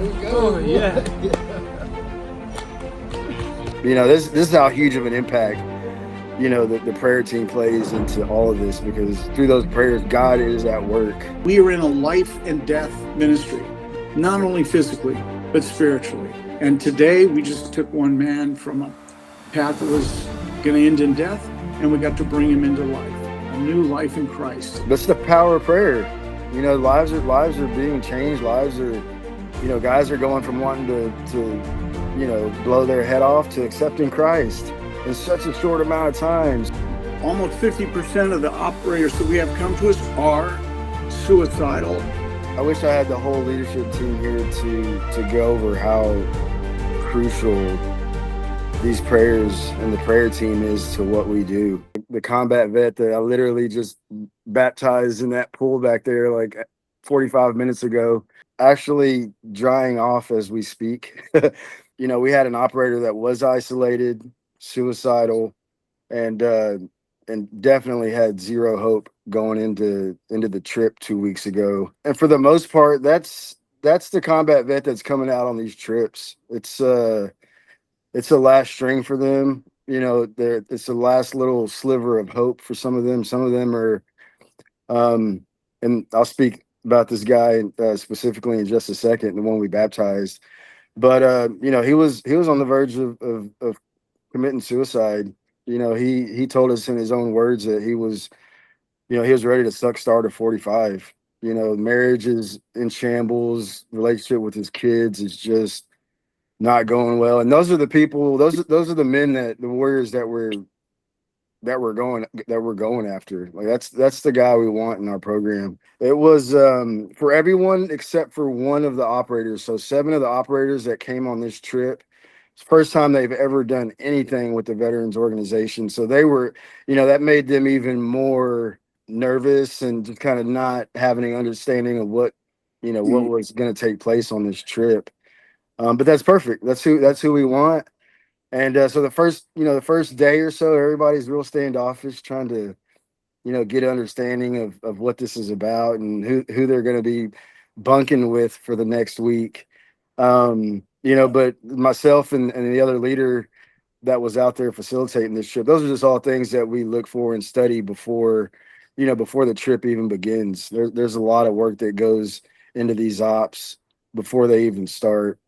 we go. Oh, yeah. This is how huge of an impact, the prayer team plays into all of this, because through those prayers, God is at work. We are in a life and death ministry, not only physically, but spiritually. And today we just took one man from a path that was going to end in death, and we got to bring him into life, a new life in Christ. That's the power of prayer. Lives are being changed. Lives are, guys are going from wanting to blow their head off to accepting Christ in such a short amount of time. Almost 50% of the operators that we have come to us are suicidal. I wish I had the whole leadership team here to go over how crucial these prayers and the prayer team is to what we do. The combat vet that I literally just baptized in that pool back there like 45 minutes ago, actually drying off as we speak. We had an operator that was isolated, suicidal, and definitely had zero hope going into the trip 2 weeks ago. And for the most part, that's the combat vet that's coming out on these trips. It's a last string for them. It's the last little sliver of hope for some of them. Some of them are, and I'll speak about this guy specifically in just a second, the one we baptized. But he was on the verge of committing suicide. He told us in his own words that he was ready to suck star to 45. Marriage is in shambles, relationship with his kids is just not going well. And those are the people, those are the men, the warriors that we're going after. Like that's the guy we want in our program. It was for everyone except for one of the operators. So 7 of the operators that came on this trip, it's the first time they've ever done anything with the veterans organization. So they were, that made them even more nervous and just kind of not having an understanding of what was going to take place on this trip. But that's perfect. That's who we want. And so the first day or so, everybody's real standoffish, trying to, get an understanding of what this is about and who they're going to be bunking with for the next week. But myself and the other leader that was out there facilitating this trip, those are just all things that we look for and study before the trip even begins. There's a lot of work that goes into these ops before they even start.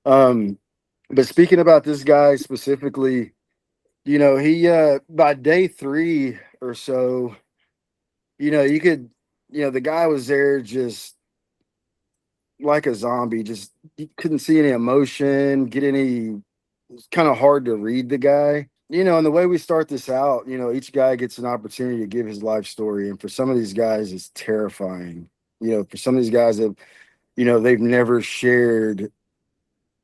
But speaking about this guy specifically, he by day 3 or so, you could, the guy was there just like a zombie, just you couldn't see any emotion, it's kind of hard to read the guy. And the way we start this out, each guy gets an opportunity to give his life story. And for some of these guys, it's terrifying. For some of these guys that, they've never shared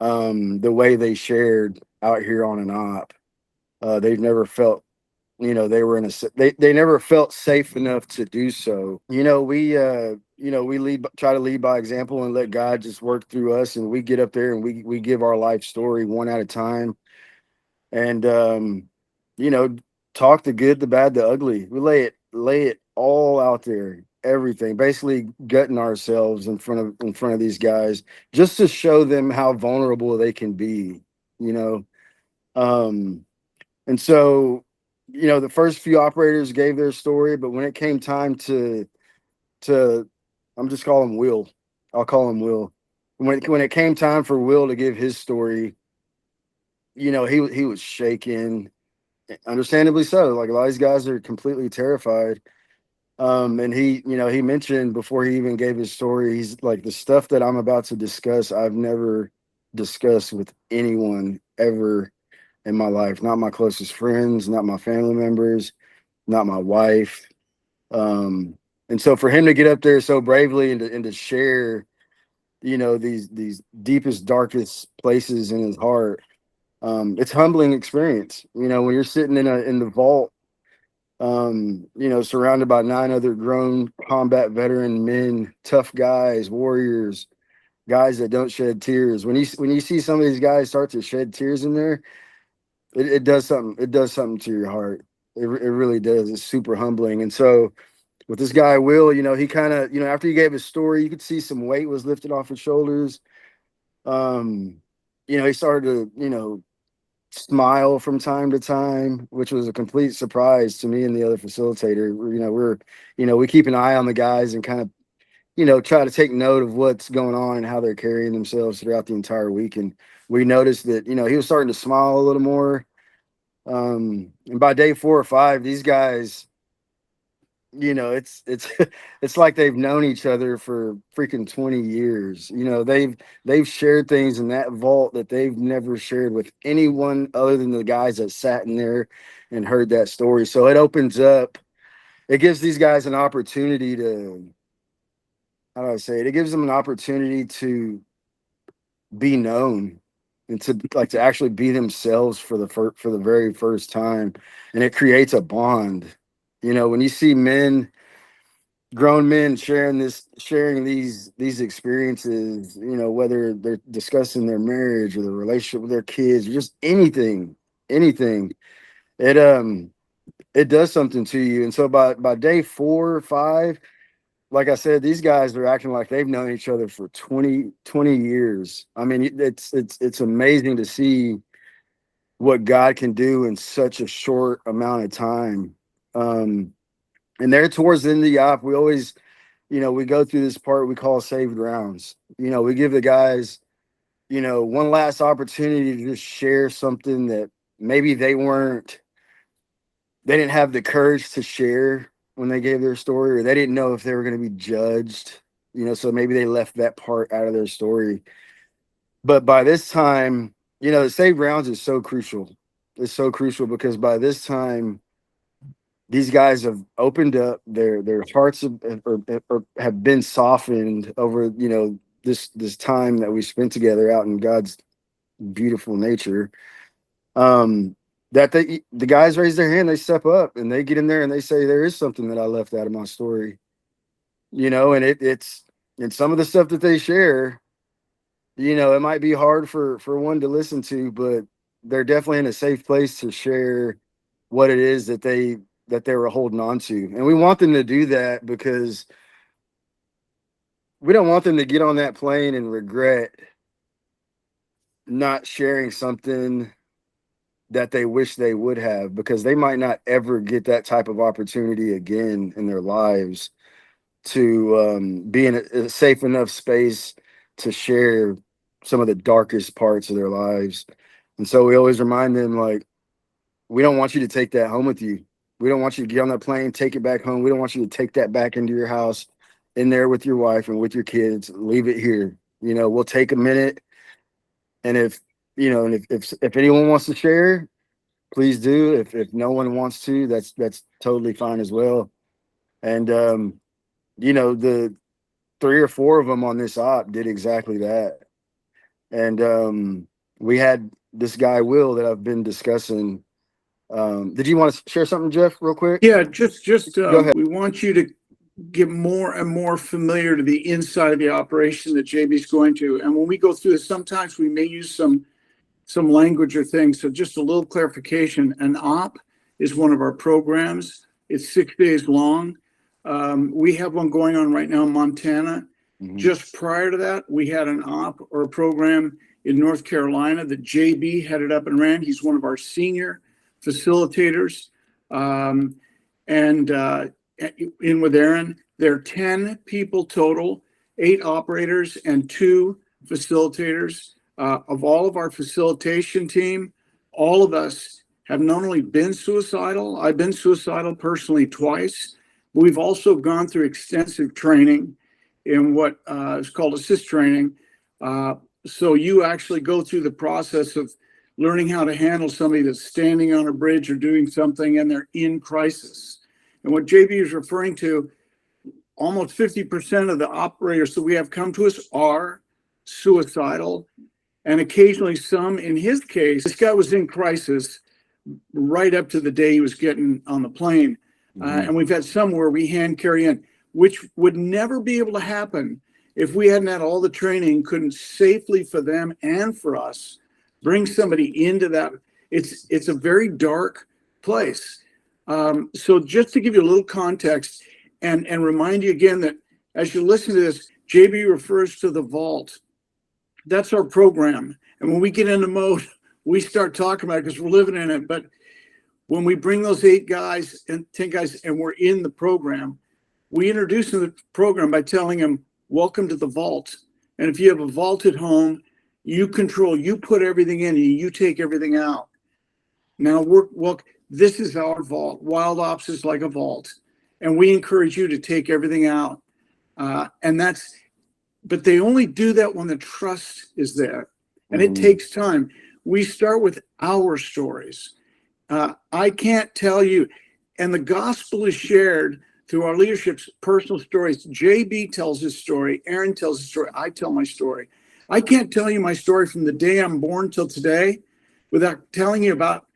the way they out here on an op. They've never felt, they were they never felt safe enough to do so. We try to lead by example and let God just work through us, and we get up there and we give our life story one at a time. And talk the good, the bad, the ugly. We lay it all out there, everything, basically gutting ourselves in front of these guys, just to show them how vulnerable they can be. And so the first few operators gave their story, but when it came time to I'm just calling Will. I'll call him Will. When it came time for Will to give his story, he was shaking, understandably so. Like, a lot of these guys are completely terrified. And he mentioned before he even gave his story, he's like, the stuff that I'm about to discuss, I've never discussed with anyone ever in my life. Not my closest friends, not my family members, not my wife. And so for him to get up there so bravely and to share, these deepest, darkest places in his heart, it's a humbling experience. When you're sitting in the vault, surrounded by 9 other grown combat veteran men, tough guys, warriors, guys that don't shed tears. When you see some of these guys start to shed tears in there, it does something. It does something to your heart. It really does. It's super humbling. And so with this guy, Will, he kind of, after he gave his story, you could see some weight was lifted off his shoulders. He started to, smile from time to time, which was a complete surprise to me and the other facilitator. We keep an eye on the guys and kind of, try to take note of what's going on and how they're carrying themselves throughout the entire week. And we noticed that, he was starting to smile a little more. And by day 4 or 5, these guys, it's it's like they've known each other for freaking 20 years. They've shared things in that vault that they've never shared with anyone other than the guys that sat in there and heard that story. So it gives these guys an opportunity to, how do I say it? It gives them an opportunity to be known and to actually be themselves for the very first time. And it creates a bond. When you see grown men sharing these experiences, whether they're discussing their marriage or the relationship with their kids or just anything, it does something to you. And so by day 4 or 5, like I said, these guys are acting like they've known each other for 20 years. I mean, it's amazing to see what God can do in such a short amount of time. And there towards the end of the op, we always, we go through this part we call saved rounds. We give the guys, one last opportunity to just share something that maybe they didn't have the courage to share when they gave their story, or they didn't know if they were going to be judged, so maybe they left that part out of their story. But by this time, the saved rounds is so crucial. It's so crucial because by this time, these guys have opened up, their hearts have been softened over, this time that we spent together out in God's beautiful nature. That the guys raise their hand, they step up and they get in there and they say, there is something that I left out of my story, and it's and some of the stuff that they share, it might be hard for one to listen to, but they're definitely in a safe place to share what it is that they were holding on to. And we want them to do that because we don't want them to get on that plane and regret not sharing something that they wish they would have, because they might not ever get that type of opportunity again in their lives to be in a safe enough space to share some of the darkest parts of their lives. And so we always remind them, like, we don't want you to take that home with you. We don't want you to get on that plane, take it back home. We don't want you to take that back into your house, in there with your wife and with your kids. Leave it here. We'll take a minute. And if anyone wants to share, please do. If no one wants to, that's totally fine as well. And the 3 or 4 of them on this op did exactly that. And we had this guy, Will, that I've been discussing. Did you want to share something, Jeff, real quick? Yeah, just Go ahead. we want you to get more and more familiar to the inside of the operation that JB's going to. And when we go through this, sometimes we may use some language or things. So just a little clarification. An op is one of our programs. It's 6 days long. We have one going on right now in Montana. Mm-hmm. Just prior to that, we had an op or a program in North Carolina that JB headed up and ran. He's one of our senior facilitators. In with Aaron, there are 10 people total, 8 operators and 2 facilitators. Of all of our facilitation team, all of us have not only been suicidal, I've been suicidal personally twice, but we've also gone through extensive training in what is called assist training. So you actually go through the process of learning how to handle somebody that's standing on a bridge or doing something and they're in crisis. And what JB is referring to, almost 50% of the operators that we have come to us are suicidal. And occasionally some, in his case, this guy was in crisis right up to the day he was getting on the plane. Mm-hmm. And we've had some where we hand carry in, which would never be able to happen if we hadn't had all the training, couldn't safely for them and for us bring somebody into that. It's a very dark place. So just to give you a little context and remind you again that as you listen to this, JB refers to the vault. that's our program. And when we get into mode, we start talking about it because we're living in it. But when we bring those 8 guys and 10 guys and we're in the program, we introduce them to the program by telling them, welcome to the vault. And if you have a vault at home, you control, you put everything in, you take everything out. Now this is our vault. Wild Ops is like a vault. And we encourage you to take everything out. But they only do that when the trust is there. And it takes time. We start with our stories. I can't tell you, and the gospel is shared through our leadership's personal stories. JB tells his story, Aaron tells his story, I tell my story. I can't tell you my story from the day I'm born till today without telling you about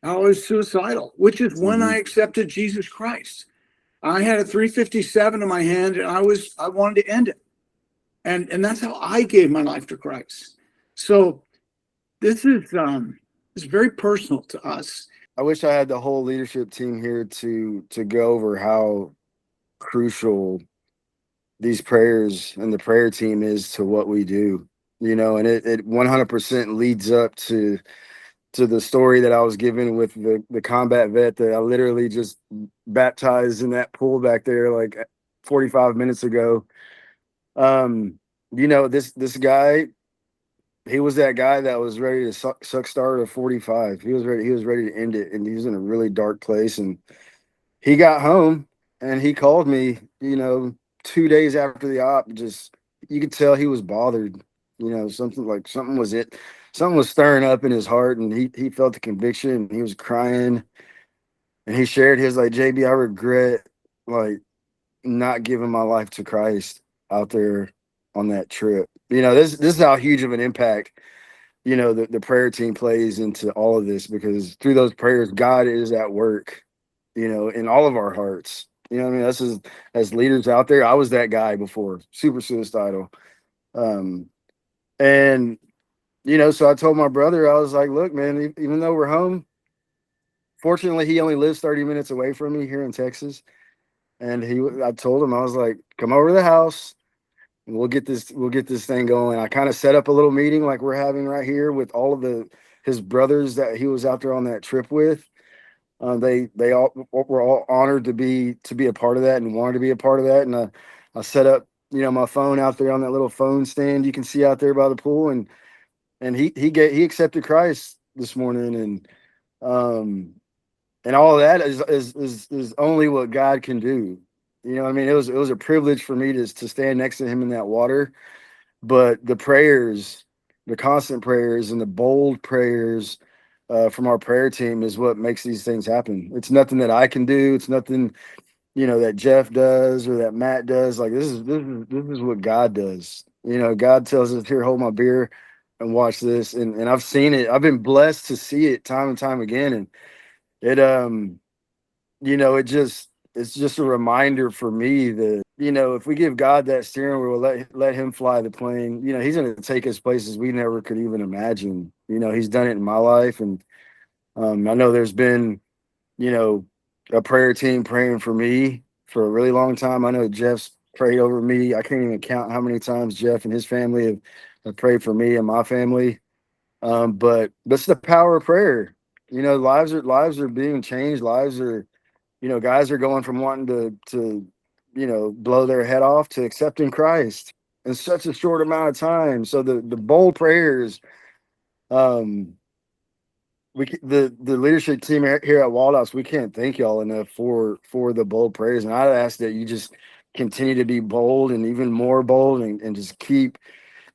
how I was suicidal, which is when I accepted Jesus Christ. I had a 357 in my hand and I wanted to end it. And that's how I gave my life to Christ. So this is very personal to us. I wish I had the whole leadership team here to go over how crucial these prayers and the prayer team is to what we do, and it 100% leads up to the story that I was given with the combat vet that I literally just baptized in that pool back there like 45 minutes ago. This guy, he was that guy that was ready to suck start a 45. He was ready to end it, and he was in a really dark place. And he got home and he called me, 2 days after the op. Just, you could tell he was bothered, something was stirring up in his heart, and he felt the conviction, and he was crying, and he shared his like, JB, I regret like not giving my life to Christ out there on that trip. This is how huge of an impact, the prayer team plays into all of this, because through those prayers, God is at work, in all of our hearts. This is, as leaders out there, I was that guy before, super suicidal. So I told my brother, I was like, look, man, even though we're home, fortunately, he only lives 30 minutes away from me here in Texas. And I told him, I was like, come over to the house. We'll get this thing going. I kind of set up a little meeting like we're having right here with all of his brothers that he was out there on that trip with. They all were all honored to be a part of that and wanted to be a part of that. And I set up, my phone out there on that little phone stand you can see out there by the pool, and he accepted Christ this morning, and all of that is only what God can do. It was a privilege for me to stand next to him in that water. But the prayers, the constant prayers and the bold prayers from our prayer team is what makes these things happen. It's nothing that I can do. It's nothing, that Jeff does or that Matt does. Like, this is what God does. God tells us, here, hold my beer and watch this. And I've seen it. I've been blessed to see it time and time again. And it's just a reminder for me that, if we give God that steering wheel, let him fly the plane, he's going to take us places we never could even imagine. He's done it in my life. And I know there's been, a prayer team praying for me for a really long time. I know Jeff's prayed over me. I can't even count how many times Jeff and his family have prayed for me and my family. But that's the power of prayer. Lives are being changed. Lives are, guys are going from wanting to blow their head off to accepting Christ in such a short amount of time. So the bold prayers, the leadership team here at Wild Ops, we can't thank y'all enough for the bold prayers. And I'd ask that you just continue to be bold and even more bold, and just keep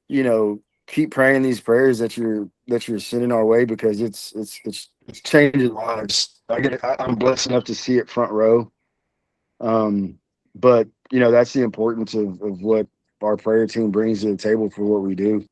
praying these prayers that you're sending our way, because it's changing lives. I'm blessed enough to see it front row. But that's the importance of what our prayer team brings to the table for what we do.